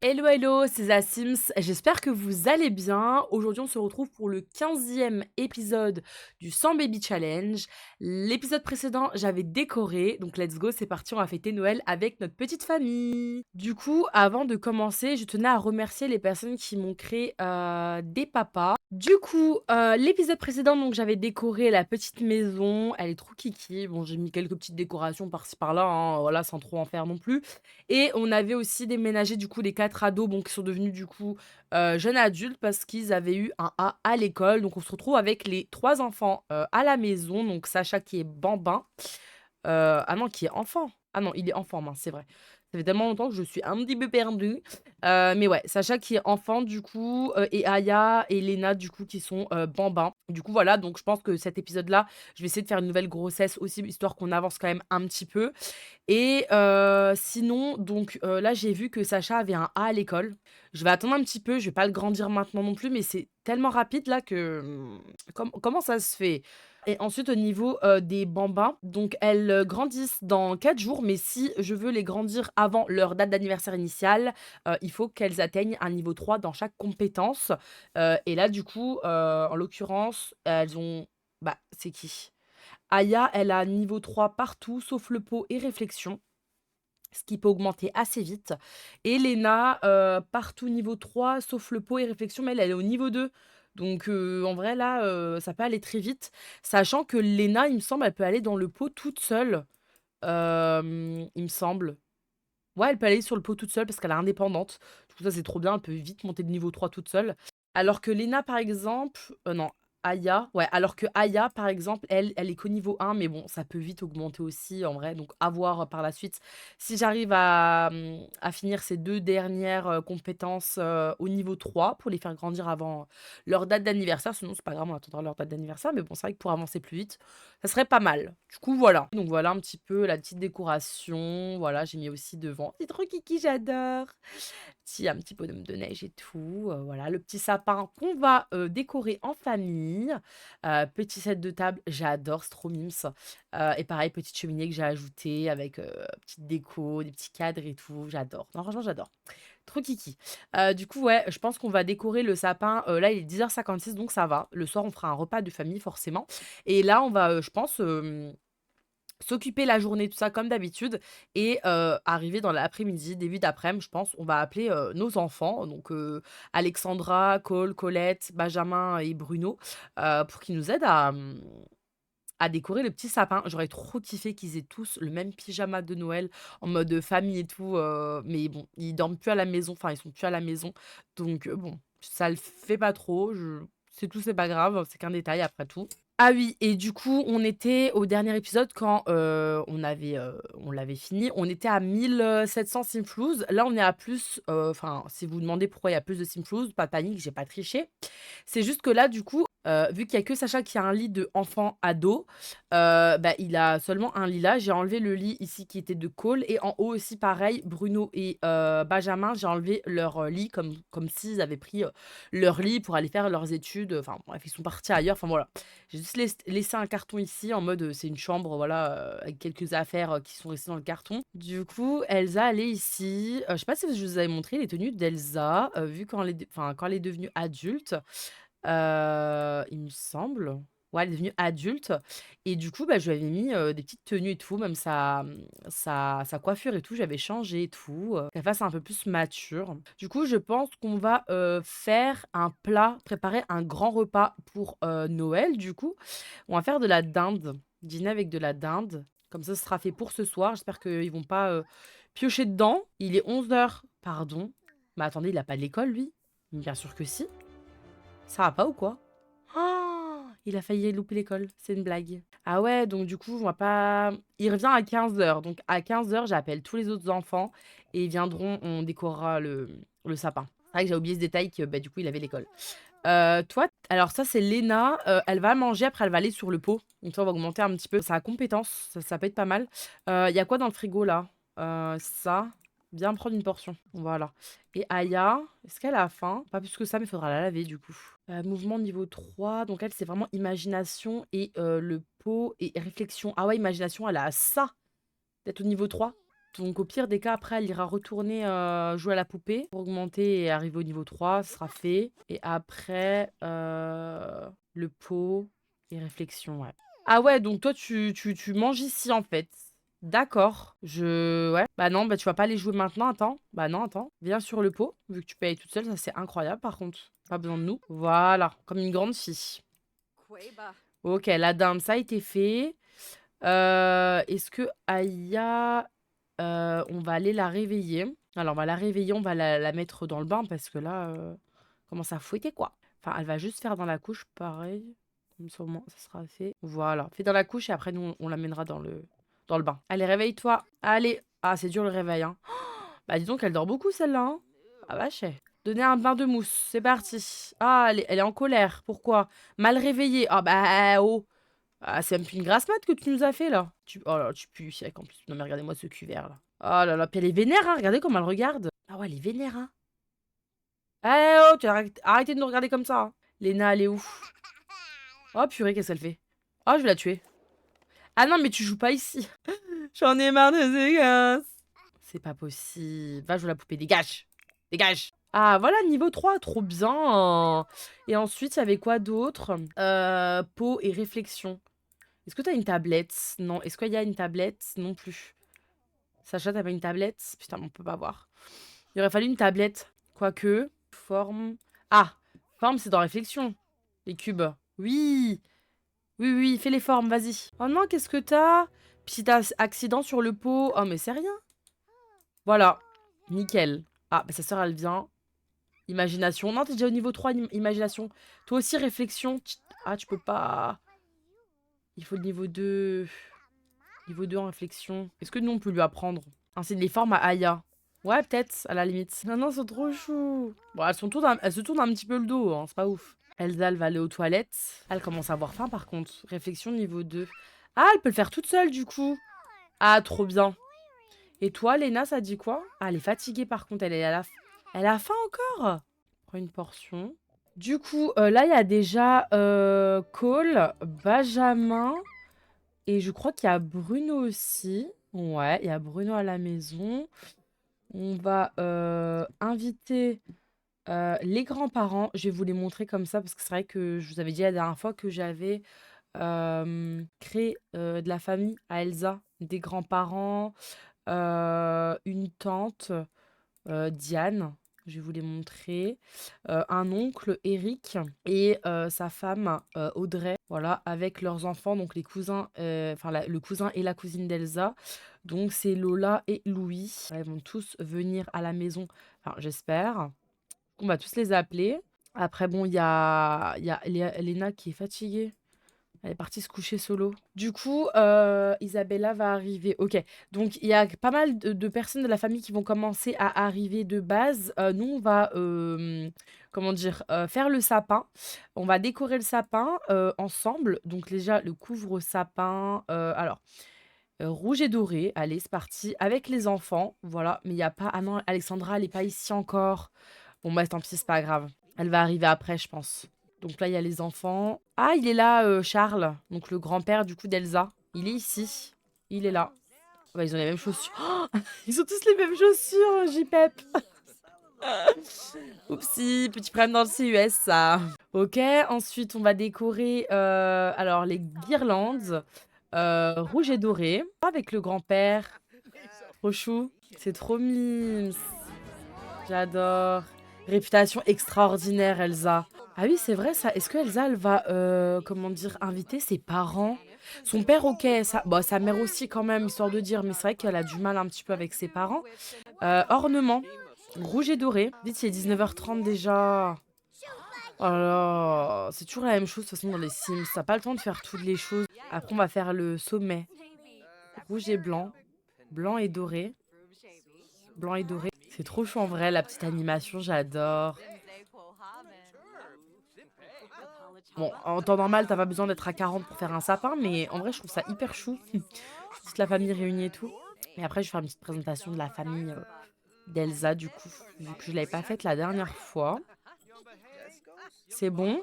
Hello, hello, c'est Zassims. J'espère que vous allez bien. Aujourd'hui, on se retrouve pour le 15e épisode du 100 Baby Challenge. L'épisode précédent, j'avais décoré. Donc, let's go, c'est parti, on va fêter Noël avec notre petite famille. Du coup, avant de commencer, je tenais à remercier les personnes qui m'ont créé des papas. Du coup, l'épisode précédent, donc j'avais décoré la petite maison. Elle est trop kiki. Bon, j'ai mis quelques petites décorations par-ci par-là, hein, voilà, sans trop en faire non plus. Et on avait aussi déménagé du coup les 4 ados, bon qui sont devenus du coup, jeunes adultes parce qu'ils avaient eu un A à l'école. Donc on se retrouve avec les 3 enfants, à la maison. Donc Sacha qui est bambin, ah non qui est enfant. Ah non, il est enfant mince, c'est vrai. Ça fait tellement longtemps que je suis un petit peu perdue. Mais ouais, Sacha qui est enfant du coup, et Aya et Léna du coup qui sont, bambins. Du coup voilà, donc je pense que cet épisode-là, je vais essayer de faire une nouvelle grossesse aussi, histoire qu'on avance quand même un petit peu. Et sinon, donc là, j'ai vu que Sacha avait un A à l'école. Je vais attendre un petit peu, je vais pas le grandir maintenant non plus, mais c'est tellement rapide là que, comment ça se fait? Et ensuite au niveau, des bambins, donc elles, grandissent dans 4 jours, mais si je veux les grandir avant leur date d'anniversaire initiale, il faut qu'elles atteignent un niveau 3 dans chaque compétence. Et là du coup, en l'occurrence, elles ont bah, c'est qui? Aya, elle a niveau 3 partout sauf le pot et réflexion, ce qui peut augmenter assez vite. Et Léna, partout niveau 3 sauf le pot et réflexion, mais elle est au niveau 2. Donc en vrai là, ça peut aller très vite. Sachant que Léna, il me semble, elle peut aller dans le pot toute seule, il me semble. Ouais, elle peut aller sur le pot toute seule parce qu'elle est indépendante. Du coup ça c'est trop bien, elle peut vite monter de niveau 3 toute seule. Alors que Léna par exemple, non, Aya, ouais, alors que Aya par exemple, elle est qu'au niveau 1, mais bon, ça peut vite augmenter aussi en vrai, donc à voir, par la suite. Si j'arrive à finir ces 2 dernières, compétences, au niveau 3 pour les faire grandir avant leur date d'anniversaire, sinon c'est pas grave, on attendra leur date d'anniversaire, mais bon, c'est vrai que pour avancer plus vite, ça serait pas mal. Du coup, voilà. Donc voilà un petit peu la petite décoration. Voilà, j'ai mis aussi devant. C'est trop kiki, j'adore. Un petit bonhomme de neige et tout. Voilà, le petit sapin qu'on va décorer en famille. Petit set de table, j'adore, c'est trop mimes. Et pareil, petite cheminée que j'ai ajoutée avec petite déco, des petits cadres et tout. J'adore. Non, franchement, j'adore. Trop kiki. Du coup, ouais, je pense qu'on va décorer le sapin. Là, il est 10h56, donc ça va. Le soir, on fera un repas de famille, forcément. Et là, on va, je pense, s'occuper la journée, tout ça, comme d'habitude. Et arriver dans l'après-midi, début d'après-midi, je pense, on va appeler nos enfants. Donc, Alexandra, Cole, Colette, Benjamin et Bruno, pour qu'ils nous aident à décorer le petit sapin. J'aurais trop kiffé qu'ils aient tous le même pyjama de Noël en mode, famille et tout, mais bon, ils dorment plus à la maison, enfin, ils sont plus à la maison, donc bon, ça le fait pas trop, je c'est tout, c'est pas grave, c'est qu'un détail après tout. Ah oui, et du coup, on était au dernier épisode quand, on l'avait fini, on était à 1 700 Simflouz. Là, on est à plus, enfin, si vous vous demandez pourquoi il y a plus de Simflouz, pas de panique, j'ai pas triché. C'est juste que là, du coup, vu qu'il y a que Sacha qui a un lit de enfant ado, bah, il a seulement un lit là. J'ai enlevé le lit ici qui était de Cole et en haut aussi pareil, Bruno et Benjamin, j'ai enlevé leur, lit comme s'ils avaient pris, leur lit pour aller faire leurs études, enfin bref, ils sont partis ailleurs, enfin voilà. J'ai juste laissé un carton ici en mode, c'est une chambre, voilà, avec quelques affaires, qui sont restées dans le carton. Du coup, Elsa, elle est ici. Je sais pas si je vous avais montré les tenues d'Elsa, vu quand elle est devenue adulte. Il me semble. Ouais, elle est devenue adulte et du coup, bah, je lui avais mis, des petites tenues et tout, même sa coiffure et tout, j'avais changé et tout, qu'elle fasse un peu plus mature. Du coup, je pense qu'on va, faire un plat, préparer un grand repas pour, Noël du coup. On va faire de la dinde, dîner avec de la dinde, comme ça, ce sera fait pour ce soir. J'espère qu'ils vont pas, piocher dedans. Il est 11h. Pardon? Mais attendez, il a pas l'école lui? Bien sûr que si. Ça va pas ou quoi? Oh, il a failli louper l'école, c'est une blague. Ah ouais, donc du coup, on va pas il revient à 15h, donc à 15h, j'appelle tous les autres enfants et ils viendront, on décorera le sapin. C'est vrai que j'ai oublié ce détail que, bah, du coup, il avait l'école. Toi alors ça, c'est Léna, elle va manger, après elle va aller sur le pot. Donc ça, on va augmenter un petit peu sa compétence, ça peut être pas mal. Il y a quoi dans le frigo là? Ça, bien prendre une portion, voilà. Et Aya, est-ce qu'elle a faim? Pas plus que ça, mais il faudra la laver du coup. Mouvement niveau 3, donc elle, c'est vraiment imagination et le pot et réflexion. Ah ouais, imagination, elle a ça, peut-être au niveau 3. Donc au pire des cas, après, elle ira retourner jouer à la poupée pour augmenter et arriver au niveau 3, ce sera fait. Et après, le pot et réflexion, ouais. Ah ouais, donc toi, tu manges ici, en fait. D'accord. Ouais. Bah non, bah tu vas pas aller jouer maintenant, attends. Bah non, attends. Viens sur le pot, vu que tu payes toute seule, ça c'est incroyable par contre. Pas besoin de nous. Voilà, comme une grande fille. Ok, la dinde, ça a été fait. Est-ce que Aya, on va aller la réveiller. Alors, on va la réveiller, on va la mettre dans le bain parce que là, commence à fouetter quoi. Enfin, elle va juste faire dans la couche, pareil. Comme ça, au moins, ça sera fait. Voilà, fait dans la couche et après, nous, on l'amènera dans le bain. Allez, réveille-toi. Allez. Ah, c'est dur le réveil, hein. Bah, dis donc, elle dort beaucoup celle-là, hein. Ah, vache. Donnez un bain de mousse, c'est parti. Ah, elle est en colère. Pourquoi? Mal réveillée. Ah, bah, oh. Ah, c'est même plus une grasse mat que tu nous as fait là. Oh là là, tu pues, sec en plus. Non mais regardez-moi ce cuvert là. Oh là là, puis elle est vénère, hein. Regardez comment elle regarde. Ah ouais, elle est vénère, hein. Eh oh, tu arrêtez de nous regarder comme ça, hein. Léna, elle est où? Oh purée, qu'est-ce qu'elle fait? Oh, je vais la tuer. Ah non, mais tu joues pas ici. J'en ai marre de ces gosses. C'est pas possible. Va jouer la poupée, dégage. Dégage. Ah voilà, niveau 3, trop bien. Et ensuite, il y avait quoi d'autre? Peau et réflexion. Est-ce que t'as une tablette? Non. Est-ce qu'il y a une tablette? Non plus. Sacha, t'as pas une tablette? Putain, on peut pas voir. Il aurait fallu une tablette. Quoique. Forme. Ah! Forme, c'est dans réflexion. Les cubes. Oui! Oui, oui, fais les formes, vas-y. Oh non, qu'est-ce que t'as? Petit accident sur le pot. Oh, mais c'est rien. Voilà. Nickel. Ah, bah sa sœur, elle vient. Imagination. Non, t'es déjà au niveau 3, imagination. Toi aussi, réflexion. Ah, tu peux pas. Il faut le niveau 2. Niveau 2 en réflexion. Est-ce que nous, on peut lui apprendre? C'est les formes à Aya. Ouais, peut-être, à la limite. Non, non, c'est trop chou. Bon, elles se tournent un petit peu le dos, hein, c'est pas ouf. Elsa, elle va aller aux toilettes. Elle commence à avoir faim, par contre. Réflexion niveau 2. Ah, elle peut le faire toute seule, du coup. Ah, trop bien. Et toi, Léna, ça dit quoi? Ah, elle est fatiguée, par contre. Elle a faim encore? Prends une portion. Du coup, là, il y a déjà Cole, Benjamin... Et je crois qu'il y a Bruno aussi. Ouais, il y a Bruno à la maison. On va inviter les grands-parents. Je vais vous les montrer comme ça parce que c'est vrai que je vous avais dit la dernière fois que j'avais créé de la famille à Elsa. Des grands-parents, une tante, Diane. Je vais vous les montrer. Un oncle, Eric, et sa femme, Audrey. Voilà, avec leurs enfants, donc les cousins, enfin le cousin et la cousine d'Elsa. Donc c'est Lola et Louis. Voilà, ils vont tous venir à la maison, enfin j'espère. On va tous les appeler. Après, bon, il y a Léna qui est fatiguée. Elle est partie se coucher solo. Du coup, Isabella va arriver. Ok, donc il y a pas mal de personnes de la famille qui vont commencer à arriver de base. Nous, on va, comment dire, faire le sapin. On va décorer le sapin ensemble. Donc déjà, le couvre-sapin. Alors, rouge et doré. Allez, c'est parti. Avec les enfants. Voilà, mais il n'y a pas... Ah non, Alexandra, elle n'est pas ici encore. Bon, bah tant pis, c'est pas grave. Elle va arriver après, je pense. Donc là, il y a les enfants. Ah, il est là, Charles. Donc le grand-père, du coup, d'Elsa. Il est ici. Il est là. Bah, ils ont les mêmes chaussures. Oh, ils ont tous les mêmes chaussures, JPEP. Oupsie, petit problème dans le CUS, ça. Ok, ensuite, on va décorer alors les guirlandes rouge et doré. Avec le grand-père. Trop chou. C'est trop mime. J'adore. Réputation extraordinaire, Elsa. Ah oui, c'est vrai ça. Est-ce que Elsa, elle va, comment dire, inviter ses parents? Son père, ok. Bon, sa mère aussi quand même, histoire de dire. Mais c'est vrai qu'elle a du mal un petit peu avec ses parents. Ornement. Rouge et doré. Vite, il est 19h30 déjà. Oh là là. C'est toujours la même chose de toute façon dans les Sims. T'as pas le temps de faire toutes les choses. Après, on va faire le sommet. Rouge et blanc. Blanc et doré. Blanc et doré. C'est trop chou en vrai, la petite animation, j'adore. Bon, en temps normal, t'as pas besoin d'être à 40 pour faire un sapin, mais en vrai, je trouve ça hyper chou. Toute la famille réunie et tout. Et après, je vais faire une petite présentation de la famille d'Elsa, du coup, vu que je l'avais pas faite la dernière fois. C'est bon.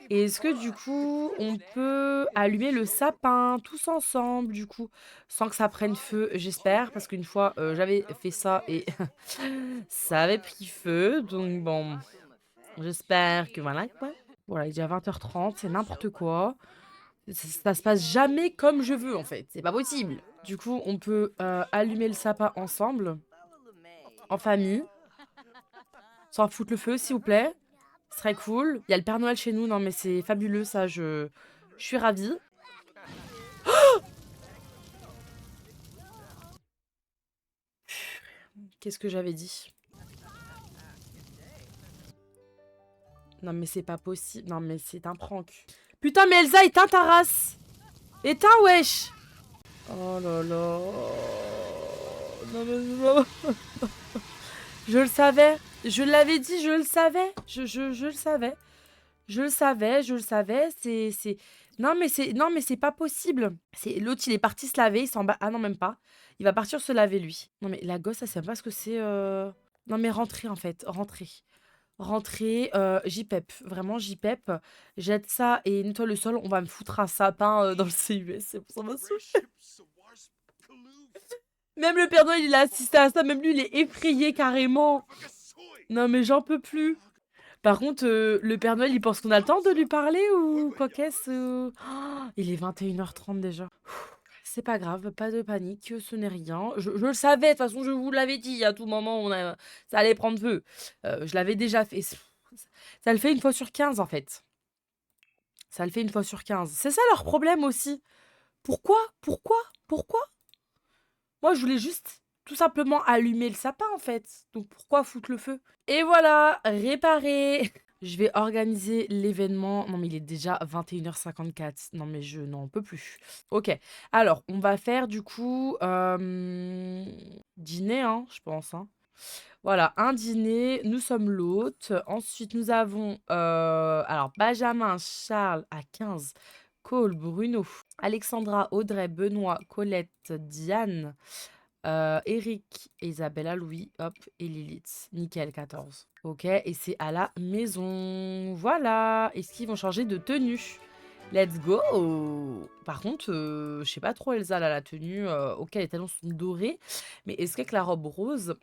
Et est-ce que du coup, on peut allumer le sapin tous ensemble du coup? Sans que ça prenne feu, j'espère, parce qu'une fois, j'avais fait ça et ça avait pris feu, donc bon, j'espère que voilà quoi. Voilà, il est déjà 20h30, c'est n'importe quoi. Ça se passe jamais comme je veux en fait, c'est pas possible. Du coup, on peut, allumer le sapin ensemble, en famille, sans foutre le feu s'il vous plaît. Ce serait cool. Il y a le Père Noël chez nous, non mais c'est fabuleux ça, je suis ravie. Qu'est-ce que j'avais dit? Non mais c'est pas possible. Non mais c'est un prank. Putain mais Elsa, éteins ta race. Éteins wesh. Oh là là. Non mais non. Je le savais. Je l'avais dit, je le savais. Je le savais. Je le savais, je le savais. C'est... Non mais c'est pas possible. L'autre, il est parti se laver, il s'en bat. Ah non, même pas. Il va partir se laver lui. Non mais la gosse, ça sait même pas ce que c'est. Non mais rentrez en fait, rentrez. Rentrez, JPEP, vraiment JPEP. Jette ça et nettoie le sol, on va me foutre un sapin dans le CUS, c'est pour ça m'a saoulé. Même le Père Noël, il a assisté à ça, même lui, il est effrayé carrément. Non mais j'en peux plus. Par contre, le Père Noël, il pense qu'on a le temps de lui parler ou quoi qu'est-ce il est 21h30 déjà. C'est pas grave, pas de panique, ce n'est rien. Je le savais, de toute façon, je vous l'avais dit, à tout moment, ça allait prendre feu. Je l'avais déjà fait. Ça le fait une fois sur 15, en fait. Ça le fait une fois sur 15. C'est ça leur problème aussi. Pourquoi? Pourquoi? Pourquoi? Moi, je voulais juste tout simplement allumer le sapin, en fait. Donc pourquoi foutre le feu? Et voilà, réparé. Je vais organiser l'événement. Non, mais il est déjà 21h54. Non, mais je n'en peux plus. Ok. Alors, on va faire du coup dîner, hein, je pense. Hein. Voilà, un dîner. Nous sommes l'hôte. Ensuite, nous avons alors Benjamin, Charles à 15, Cole, Bruno, Alexandra, Audrey, Benoît, Colette, Diane. Eric, Isabella, Louis, hop, et Lilith. Nickel, 14. Ok, et c'est à la maison. Voilà. Est-ce qu'ils vont changer de tenue? Let's go. Par contre, je sais pas trop Elsa, là, la tenue. Ok, les talons sont dorés. Mais est-ce qu'avec la robe rose,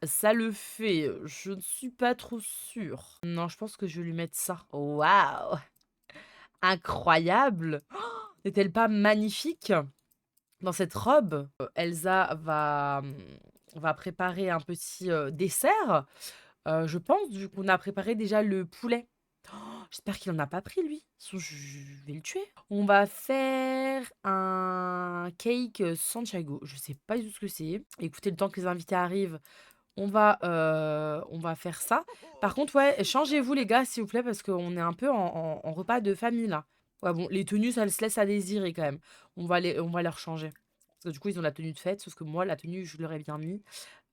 ça le fait? Je ne suis pas trop sûre. Non, je pense que je vais lui mettre ça. Waouh! Incroyable! N'est-elle pas magnifique? Dans cette robe, Elsa va préparer un petit, dessert. Je pense, vu qu'on a préparé déjà le poulet. J'espère qu'il en a pas pris lui, sinon je vais le tuer. On va faire un cake, Santiago. Je sais pas du tout ce que c'est. Écoutez, le temps que les invités arrivent, on va faire ça. Par contre, ouais, changez-vous les gars, s'il vous plaît, parce qu'on est un peu en repas de famille là. Ouais, bon, les tenues, ça se laisse à désirer quand même. On va les rechanger. Parce que du coup, ils ont la tenue de fête, sauf que moi, la tenue, je leur ai bien mis.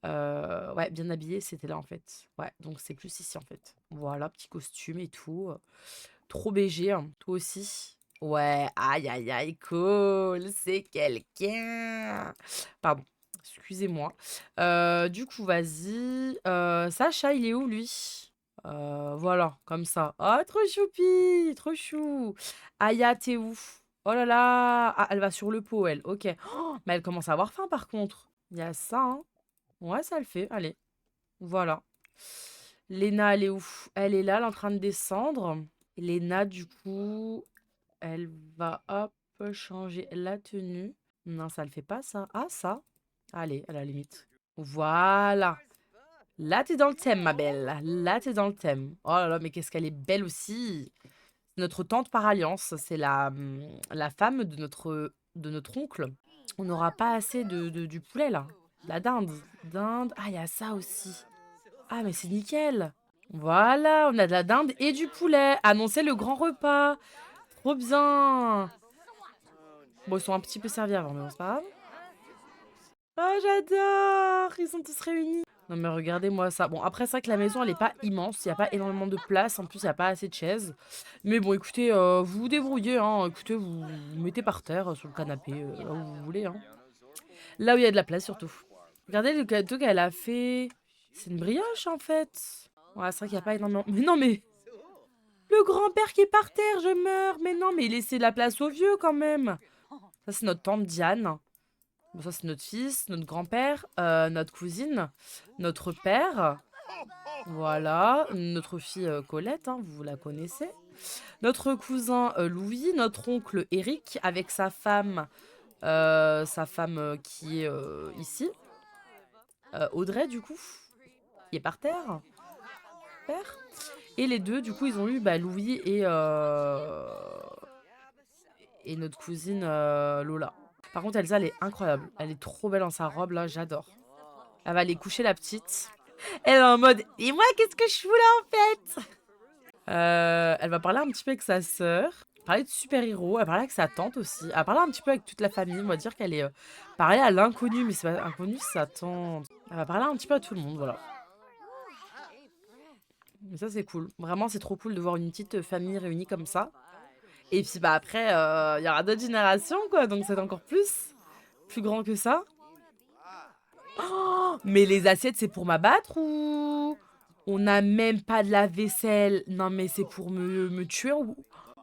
Ouais, bien habillé, c'était là en fait. Ouais, donc c'est plus ici en fait. Voilà, petit costume et tout. Trop BG, hein. Toi aussi. Ouais, aïe aïe aïe, cool, c'est quelqu'un. Pardon, excusez-moi. Du coup, vas-y. Sacha, il est où lui? Voilà, comme ça. Oh, trop choupi, trop chou. Aya, t'es où? Oh là là. Ah, elle va sur le pot, elle. Ok. Oh, mais elle commence à avoir faim par contre. Il y a ça, hein. Ouais, ça le fait. Allez, voilà. Léna, elle est où? Elle est là, elle est en train de descendre. Léna, du coup, elle va, hop, changer la tenue. Non, ça le fait pas, ça. Ah, ça. Allez, à la limite. Voilà. Là, t'es dans le thème, ma belle. Là, t'es dans le thème. Oh là là, mais qu'est-ce qu'elle est belle aussi. Notre tante par alliance, c'est la femme de notre oncle. On n'aura pas assez du poulet, là. La dinde. Dinde. Ah, il y a ça aussi. Ah, mais c'est nickel. Voilà, on a de la dinde et du poulet. Annoncer le grand repas. Trop bien. Bon, ils sont un petit peu servis avant, mais bon, c'est pas grave. Oh, j'adore. Ils sont tous réunis. Non, mais regardez-moi ça. Bon, après, c'est vrai que la maison, elle est pas immense. Il n'y a pas énormément de place. En plus, il n'y a pas assez de chaises. Mais bon, écoutez, vous vous débrouillez. Hein. Écoutez, vous mettez par terre, sur le canapé, là où vous voulez. Hein. Là où il y a de la place, surtout. Regardez le gâteau qu'elle a fait. C'est une brioche, en fait. Ouais, c'est vrai qu'il n'y a pas énormément. Mais non, mais. Le grand-père qui est par terre, je meurs. Mais non, mais laissez de la place aux vieux quand même. Ça, c'est notre tante Diane. Bon, ça, c'est notre fils, notre grand-père, notre cousine, notre père. Voilà. Notre fille Colette, hein, vous la connaissez. Notre cousin Louis, notre oncle Eric, avec sa femme qui est ici. Audrey, du coup, qui est par terre. Père. Et les deux, du coup, ils ont eu Louis et notre cousine Lola. Par contre, Elsa, elle est incroyable. Elle est trop belle dans sa robe, là, j'adore. Elle va aller coucher la petite. Elle est en mode « Et moi, qu'est-ce que je fous là, en fait ?» Elle va parler un petit peu avec sa sœur. Parler de super-héros. Elle va parler avec sa tante aussi. Elle va parler un petit peu avec toute la famille. On va dire qu'elle est parler à l'inconnu, mais c'est pas inconnu, c'est sa tante. Elle va parler un petit peu à tout le monde, voilà. Mais ça, c'est cool. Vraiment, c'est trop cool de voir une petite famille réunie comme ça. Et puis, après, il y aura d'autres générations, quoi. Donc, c'est encore plus grand que ça. Oh, mais les assiettes, c'est pour m'abattre ou... On n'a même pas de lave-vaisselle. Non, mais c'est pour me tuer ou...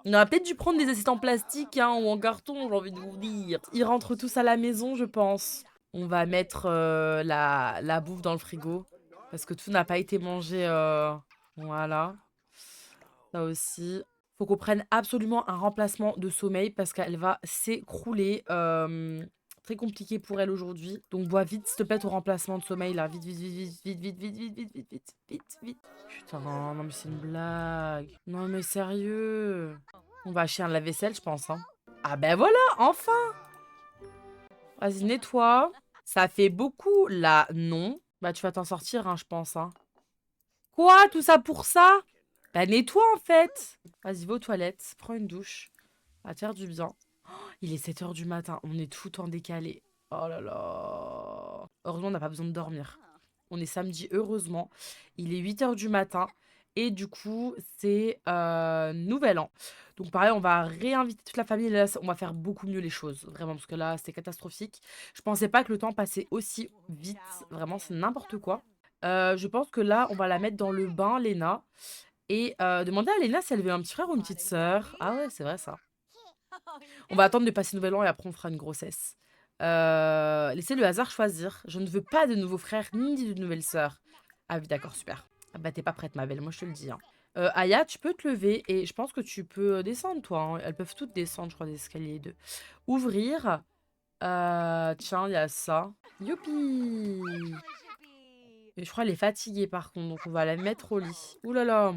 On aurait peut-être dû prendre des assiettes en plastique hein, ou en carton, j'ai envie de vous dire. Ils rentrent tous à la maison, je pense. On va mettre la bouffe dans le frigo. Parce que tout n'a pas été mangé. Voilà. Ça aussi. Faut qu'on prenne absolument un remplacement de sommeil parce qu'elle va s'écrouler. Très compliqué pour elle aujourd'hui. Donc bois vite, s'il te plaît, ton remplacement de sommeil là. Vite, vite, vite, vite, vite, vite, vite, vite, vite, vite, vite, vite. Putain, non, mais c'est une blague. Non, mais sérieux. On va acheter un lave-vaisselle, je pense. Hein. Ah ben voilà, enfin. Vas-y, nettoie. Ça fait beaucoup là, non. Bah tu vas t'en sortir, hein, je pense. Hein. Quoi, tout ça pour ça? Bah nettoie en fait. Vas-y, va aux toilettes, prends une douche. Va te faire du bien. Il est 7 h du matin, on est tout en décalé. Oh là là. Heureusement, on n'a pas besoin de dormir. On est samedi, heureusement. Il est 8 h du matin. Et du coup, c'est Nouvel An. Donc pareil, on va réinviter toute la famille. Là, on va faire beaucoup mieux les choses. Vraiment, parce que là, c'était catastrophique. Je pensais pas que le temps passait aussi vite. Vraiment, c'est n'importe quoi. Je pense que là, on va la mettre dans le bain, Léna. Et demander à Léna si elle veut un petit frère ou une petite sœur. Ah ouais, c'est vrai ça. On va attendre de passer Nouvel An et après on fera une grossesse. Laissez le hasard choisir. Je ne veux pas de nouveaux frères ni de nouvelles sœurs. Ah oui, d'accord, super. Ah bah t'es pas prête, ma belle, moi je te le dis. Hein. Aya, tu peux te lever et je pense que tu peux descendre, toi. Hein. Elles peuvent toutes descendre, je crois, des escaliers 2. Ouvrir. Tiens, il y a ça. Youpi! Et je crois qu'elle est fatiguée par contre, donc on va la mettre au lit. Ouh là là!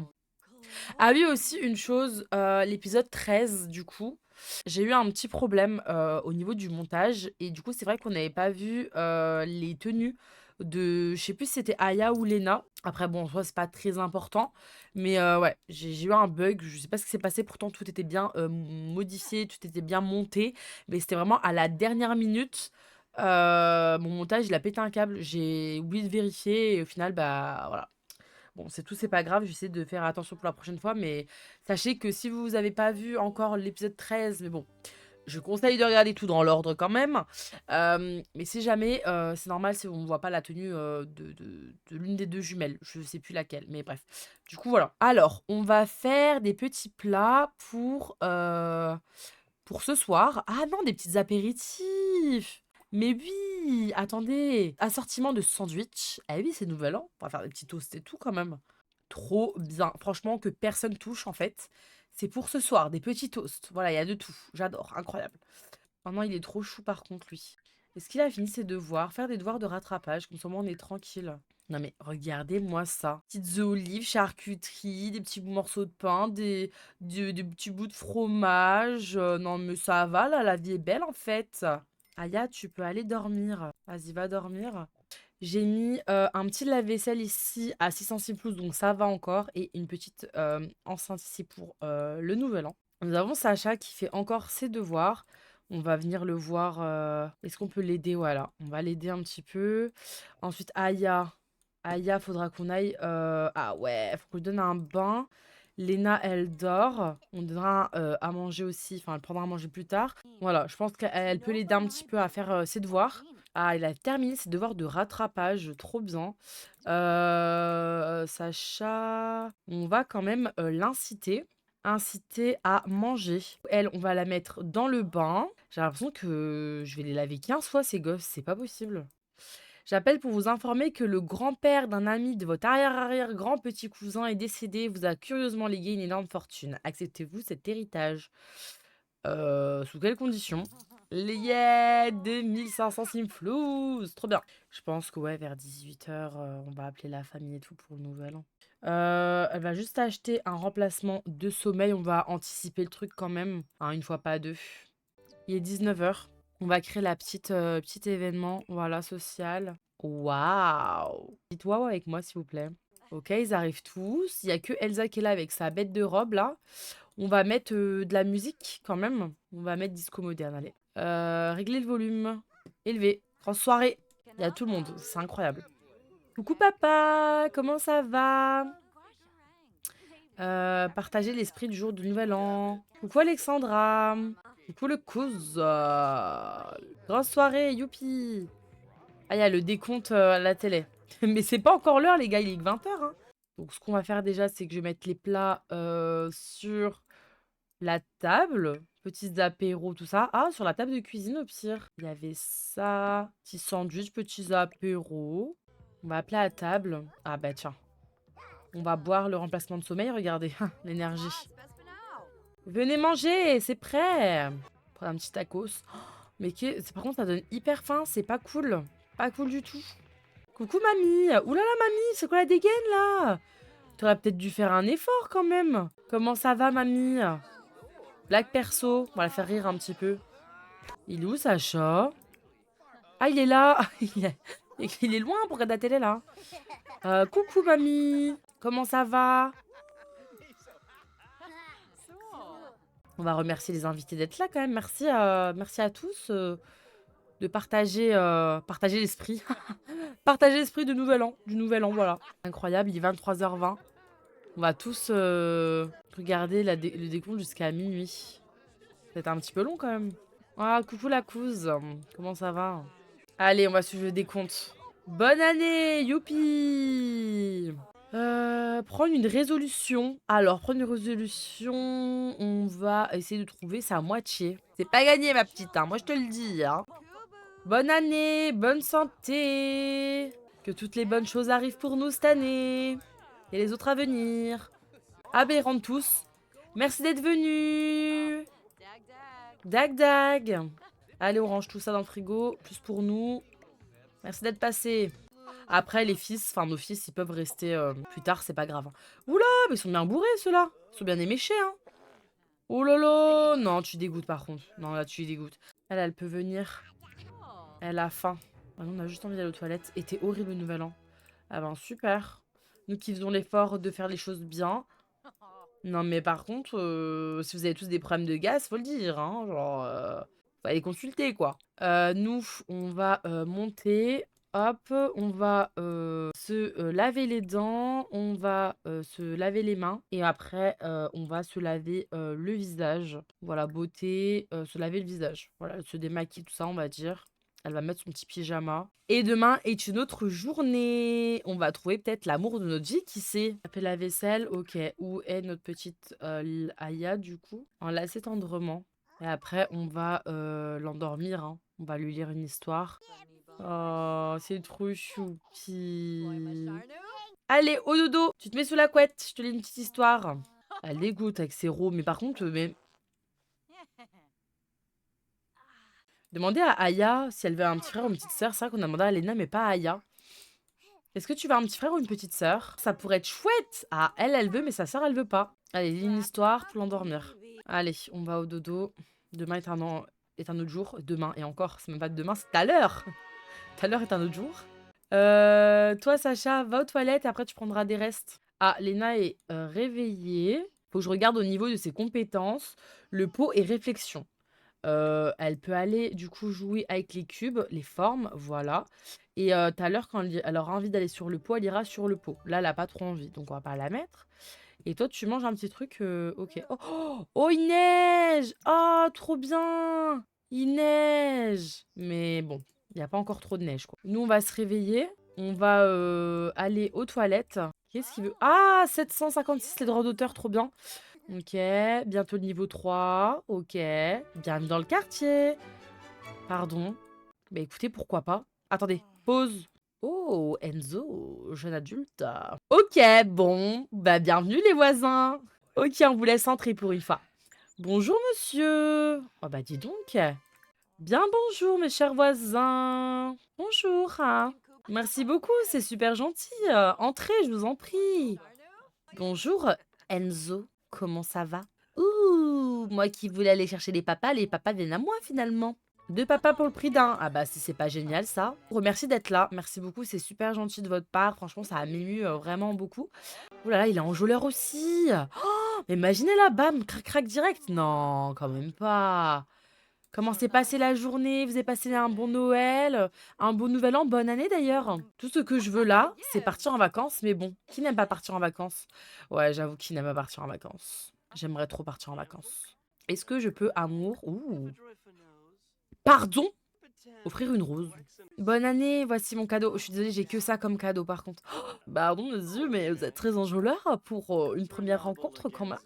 Ah oui, aussi une chose, l'épisode 13 du coup, j'ai eu un petit problème, au niveau du montage et du coup, c'est vrai qu'on n'avait pas vu, les tenues de je sais plus si c'était Aya ou Lena. Après bon, en soi, c'est pas très important, mais ouais, j'ai eu un bug, je sais pas ce qui s'est passé, pourtant tout était bien, modifié, tout était bien monté, mais c'était vraiment à la dernière minute, mon montage, il a pété un câble. J'ai oublié de vérifier et au final, bah, voilà. Bon, c'est tout, c'est pas grave, j'essaie de faire attention pour la prochaine fois, mais sachez que si vous avez pas vu encore l'épisode 13, mais bon, je conseille de regarder tout dans l'ordre quand même. Mais si jamais, c'est normal si on ne voit pas la tenue de l'une des deux jumelles. Je sais plus laquelle, mais bref. Du coup, voilà. Alors, on va faire des petits plats pour ce soir. Ah non, des petits apéritifs. Mais oui, attendez. Assortiment de sandwich. Ah oui, c'est Nouvel An. On va faire des petits toasts et tout quand même. Trop bien. Franchement, que personne touche en fait. C'est pour ce soir, des petits toasts. Voilà, il y a de tout. J'adore, incroyable. Oh non, il est trop chou par contre, lui. Est-ce qu'il a fini ses devoirs? Faire des devoirs de rattrapage, comme ça au moins on est tranquille. Non mais regardez-moi ça. Petites olives, charcuterie, des petits morceaux de pain, des petits bouts de fromage. Non mais ça va là, la vie est belle en fait. Aya, tu peux aller dormir. Vas-y, va dormir. J'ai mis un petit lave-vaisselle ici à 606 donc ça va encore. Et une petite enceinte ici pour le Nouvel An. Nous avons Sacha qui fait encore ses devoirs. On va venir le voir. Est-ce qu'on peut l'aider? Voilà, on va l'aider un petit peu. Ensuite, Aya. Aya, faudra qu'on aille. Ah ouais, faut qu'on lui donne un bain. Léna, elle dort. On donnera à manger aussi. Enfin, elle prendra à manger plus tard. Voilà, je pense qu'elle peut l'aider un petit peu à faire ses devoirs. Ah, il a terminé ses devoirs de rattrapage. Trop bien. Sacha, on va quand même l'inciter. Inciter à manger. Elle, on va la mettre dans le bain. J'ai l'impression que je vais les laver 15 fois ces gosses, c'est pas possible. J'appelle pour vous informer que le grand-père d'un ami de votre arrière-arrière-grand petit cousin est décédé, vous a curieusement légué une énorme fortune. Acceptez-vous cet héritage? Sous quelles conditions? Les yeah! 2500 simflouz! Trop bien. Je pense que ouais, vers 18h, on va appeler la famille et tout pour le nouvel an. Elle va juste acheter un remplacement de sommeil. On va anticiper le truc quand même, hein, une fois pas deux. Il est 19h. On va créer la petit événement, voilà, social. Waouh! Dites waouh avec moi, s'il vous plaît. OK, ils arrivent tous. Il y a que Elsa qui est là avec sa bête de robe, là. On va mettre, de la musique quand même. On va mettre disco moderne, allez. Régler le volume. Élevé. Grosse soirée. Il y a tout le monde, c'est incroyable. Coucou papa, comment ça va? Partager l'esprit du jour du nouvel an. Coucou Alexandra. Coucou le cousin. Grosse soirée, youpi. Ah, il y a le décompte à la télé. Mais c'est pas encore l'heure, les gars, il est que 20h, hein. Donc, ce qu'on va faire déjà, c'est que je vais mettre les plats sur la table. Petits apéros, tout ça. Ah, sur la table de cuisine, au pire. Il y avait ça. Petits sandwichs, petits apéros. On va appeler à table. Ah, bah tiens. On va boire le remplacement de sommeil, regardez. L'énergie. Venez manger, c'est prêt. Prendre un petit tacos. Mais par contre, ça donne hyper faim, c'est pas cool. Pas cool du tout. Coucou mamie. Oulala mamie, c'est quoi la dégaine là? T'aurais peut-être dû faire un effort quand même. Comment ça va mamie? Blague perso, on va la faire rire un petit peu. Il est où Sacha? Ah, il est là. Il est loin pour regarder la télé là. Coucou mamie. Comment ça va? On va remercier les invités d'être là quand même. Merci à tous de partager l'esprit. Partager l'esprit du nouvel an, voilà. Incroyable, il est 23h20. On va tous regarder le décompte jusqu'à minuit. C'est un petit peu long quand même. Ah, coucou la couse. Comment ça va? Allez, on va suivre le décompte. Bonne année, youpi! Prendre une résolution. Alors, prendre une résolution, on va essayer de trouver sa moitié. C'est pas gagné, ma petite, hein. Moi, je te le dis, hein. Bonne année, bonne santé. Que toutes les bonnes choses arrivent pour nous cette année. Et les autres à venir. Aberrants tous. Merci d'être venus. Dag dag. Allez, on range tout ça dans le frigo. Plus pour nous. Merci d'être passés. Après, les fils, enfin nos fils, ils peuvent rester plus tard, c'est pas grave, hein. Oula, mais ils sont bien bourrés ceux-là. Ils sont bien éméchés, hein. Oh là là. Non, tu dégoûtes par contre. Non, là, tu dégoûtes. Elle peut venir. Elle a faim. Ah non, on a juste envie d'aller aux toilettes. Et t'es horrible le nouvel an. Ah ben super. Nous qui faisons l'effort de faire les choses bien. Non mais par contre, si vous avez tous des problèmes de gaz, faut le dire, hein. Genre, faut aller consulter quoi. Nous, on va monter. Hop, on va se laver les dents, on va se laver les mains et après on va se laver le visage. Voilà, beauté, se laver le visage. Voilà, se démaquiller, tout ça, on va dire. Elle va mettre son petit pyjama. Et demain est une autre journée. On va trouver peut-être l'amour de notre vie, qui sait. Taper la vaisselle, ok. Où est notre petite Aya, du coup? Enlacer tendrement. Et après, on va l'endormir, hein. On va lui lire une histoire. Oh, c'est trop choupi. Allez, au dodo, tu te mets sous la couette, je te lis une petite histoire. Elle dégoûte avec ses robes, mais par contre, mais... Demandez à Aya si elle veut un petit frère ou une petite sœur. C'est vrai qu'on a demandé à Lena, mais pas à Aya. Est-ce que tu veux un petit frère ou une petite sœur? Ça pourrait être chouette. Ah, elle veut, mais sa sœur, elle veut pas. Allez, lis une histoire pour l'endormir. Allez, on va au dodo. Demain est un autre jour. Demain, et encore, c'est même pas demain, c'est tout à l'heure. Tout à l'heure est un autre jour. Toi, Sacha, va aux toilettes et après tu prendras des restes. Ah, Léna est réveillée. Faut que je regarde au niveau de ses compétences. Le pot et réflexion. Elle peut aller du coup jouer avec les cubes, les formes, voilà. Et tout à l'heure, quand elle aura envie d'aller sur le pot, elle ira sur le pot. Là, elle a pas trop envie, donc on va pas la mettre. Et toi, tu manges un petit truc, ok. Oh, oh, oh, il neige! Oh, trop bien! Il neige! Mais bon, il n'y a pas encore trop de neige, quoi. Nous, on va se réveiller. On va aller aux toilettes. Qu'est-ce qu'il veut? Ah, 756, les droits d'auteur, trop bien. OK, bientôt le niveau 3. OK, bienvenue dans le quartier. Pardon. Bah, écoutez, pourquoi pas? Attendez, pause. Oh, Enzo, jeune adulte. OK, bon, bah, bienvenue les voisins. OK, on vous laisse entrer pour une fois. Bonjour monsieur. Oh bah, dis donc. Bien bonjour mes chers voisins. Bonjour, hein. Merci beaucoup, c'est super gentil. Entrez, je vous en prie. Bonjour, Enzo. Comment ça va? Ouh, moi qui voulais aller chercher les papas viennent à moi finalement. 2 papas pour le prix d'un. Ah bah si c'est pas génial ça. Remercie d'être là. Merci beaucoup, c'est super gentil de votre part. Franchement, ça a m'ému vraiment beaucoup. Ouh là là, il est enjôleur aussi. Oh, mais imaginez là, bam, crac crac direct. Non, quand même pas. Comment s'est passée la journée? Vous avez passé un bon Noël, un bon nouvel an, bonne année d'ailleurs? Tout ce que je veux là, c'est partir en vacances, mais bon, qui n'aime pas partir en vacances? Ouais, j'avoue, qui n'aime pas partir en vacances? J'aimerais trop partir en vacances. Est-ce que je peux, amour pardon? Offrir une rose. Bonne année, voici mon cadeau. Je suis désolée, j'ai que ça comme cadeau par contre. Pardon monsieur, mais vous êtes très enjôleur pour, une première rencontre quand même.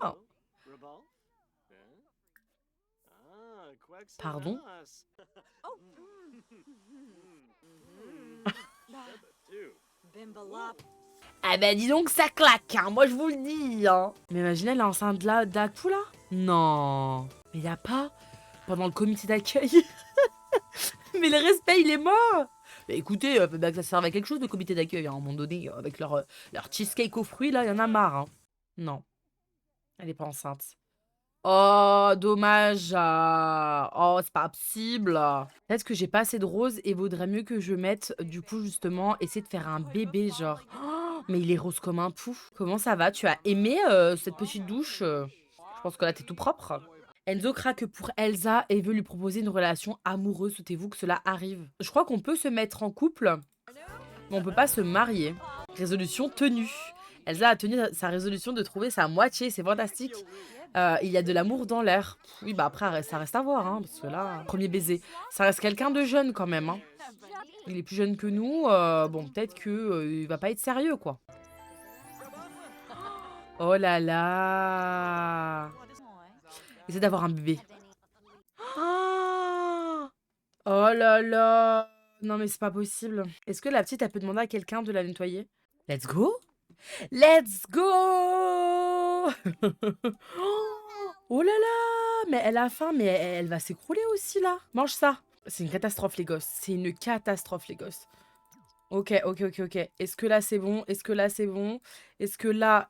Pardon? Ah bah dis donc ça claque, hein, moi je vous le dis, hein. Mais imaginez, elle est enceinte de la d'Aku là? Non. Mais y a pas pendant le comité d'accueil. Mais le respect, il est mort. Mais écoutez, faut bien que ça serve à quelque chose le comité d'accueil, hein, à un moment donné, avec leur cheesecake aux fruits là, y en a marre, hein. Non, elle est pas enceinte. Oh, dommage. Oh, c'est pas possible. Peut-être que j'ai pas assez de roses et vaudrait mieux que je mette, du coup, justement, essayer de faire un bébé, genre. Oh, mais il est rose comme un pouf. Comment ça va? Tu as aimé cette petite douche? Je pense que là, t'es tout propre. Enzo craque pour Elsa et veut lui proposer une relation amoureuse. Souhaitez-vous que cela arrive? Je crois qu'on peut se mettre en couple, mais on peut pas se marier. Résolution tenue. Elsa a tenu sa résolution de trouver sa moitié, c'est fantastique. Il y a de l'amour dans l'air. Oui, bah après, ça reste à voir, hein, parce que là, premier baiser. Ça reste quelqu'un de jeune quand même, hein. Il est plus jeune que nous. Bon, peut-être que il va pas être sérieux, quoi. Oh là là. Essaie d'avoir un bébé. Ah. Oh là là. Non, mais c'est pas possible. Est-ce que la petite, elle peut demander à quelqu'un de la nettoyer? Let's go. Let's go. Oh là là! Mais elle a faim, mais elle va s'écrouler aussi là. Mange ça. C'est une catastrophe les gosses. C'est une catastrophe les gosses. OK, OK, OK, OK. Est-ce que là c'est bon? Est-ce que là c'est bon? Est-ce que là,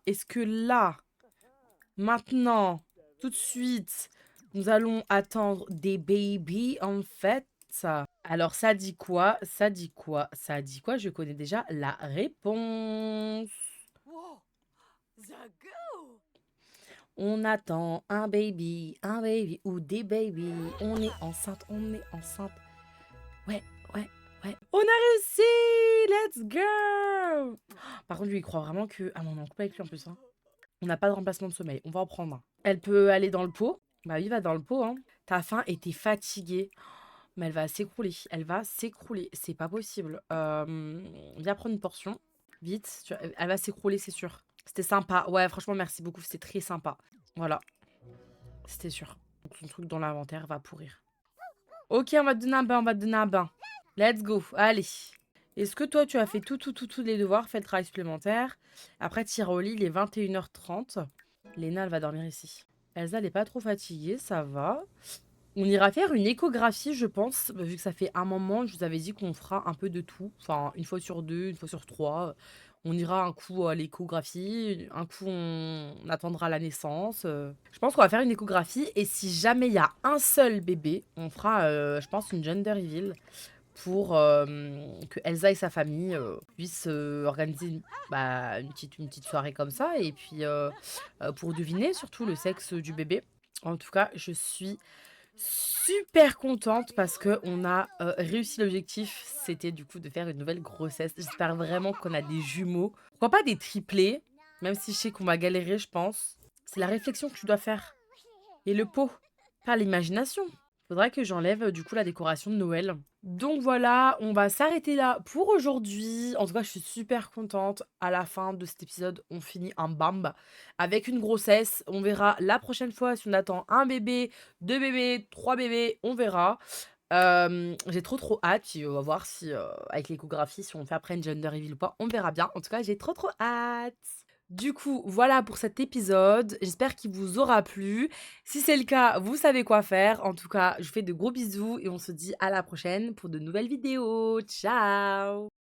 maintenant, tout de suite, nous allons attendre des babies en fait? Alors ça dit quoi? Ça dit quoi? Ça dit quoi? Je connais déjà la réponse. On attend un baby ou des babies. On est enceinte, on est enceinte. Ouais, ouais, ouais. On a réussi! Let's go! Par contre, lui, il croit vraiment que... Ah, non, on est en couple avec lui en plus, hein. On n'a pas de remplacement de sommeil. On va en prendre un. Elle peut aller dans le pot. Bah oui, va dans le pot, hein. T'as faim et t'es fatiguée. Mais elle va s'écrouler. Elle va s'écrouler. C'est pas possible. Viens prendre une portion. Vite. Elle va s'écrouler, c'est sûr. C'était sympa. Ouais, franchement, merci beaucoup. C'était très sympa. Voilà. C'était sûr. Donc, son truc dans l'inventaire va pourrir. Ok, on va te donner un bain, on va te donner un bain. Let's go. Allez. Est-ce que toi, tu as fait tous les devoirs, fait le travail supplémentaire? Après, tire au lit, il est 21h30. Léna, elle va dormir ici. Elsa, elle est pas trop fatiguée, ça va. On ira faire une échographie, je pense, vu que ça fait un moment, je vous avais dit qu'on fera un peu de tout. Enfin, une fois sur deux, une fois sur trois. On ira un coup à l'échographie, un coup on attendra la naissance. Je pense qu'on va faire une échographie et si jamais il y a un seul bébé, on fera, je pense, une gender reveal pour que Elsa et sa famille puissent organiser une petite soirée comme ça et puis pour deviner surtout le sexe du bébé. En tout cas, je suis super contente parce que on a réussi l'objectif. C'était du coup de faire une nouvelle grossesse. J'espère vraiment qu'on a des jumeaux. Pourquoi pas des triplés? Même si je sais qu'on va galérer, je pense. C'est la réflexion que tu dois faire. Et le pot, pas l'imagination. Faudra que j'enlève, du coup, la décoration de Noël. Donc voilà, on va s'arrêter là pour aujourd'hui. En tout cas, je suis super contente. À la fin de cet épisode, on finit un bam avec une grossesse. On verra la prochaine fois si on attend un bébé, 2 bébés, 3 bébés, on verra. J'ai trop hâte, puis on va voir si, avec l'échographie, si on fait après une gender reveal ou pas, on verra bien. En tout cas, j'ai trop hâte. Du coup, voilà pour cet épisode. J'espère qu'il vous aura plu. Si c'est le cas, vous savez quoi faire. En tout cas, je vous fais de gros bisous et on se dit à la prochaine pour de nouvelles vidéos. Ciao!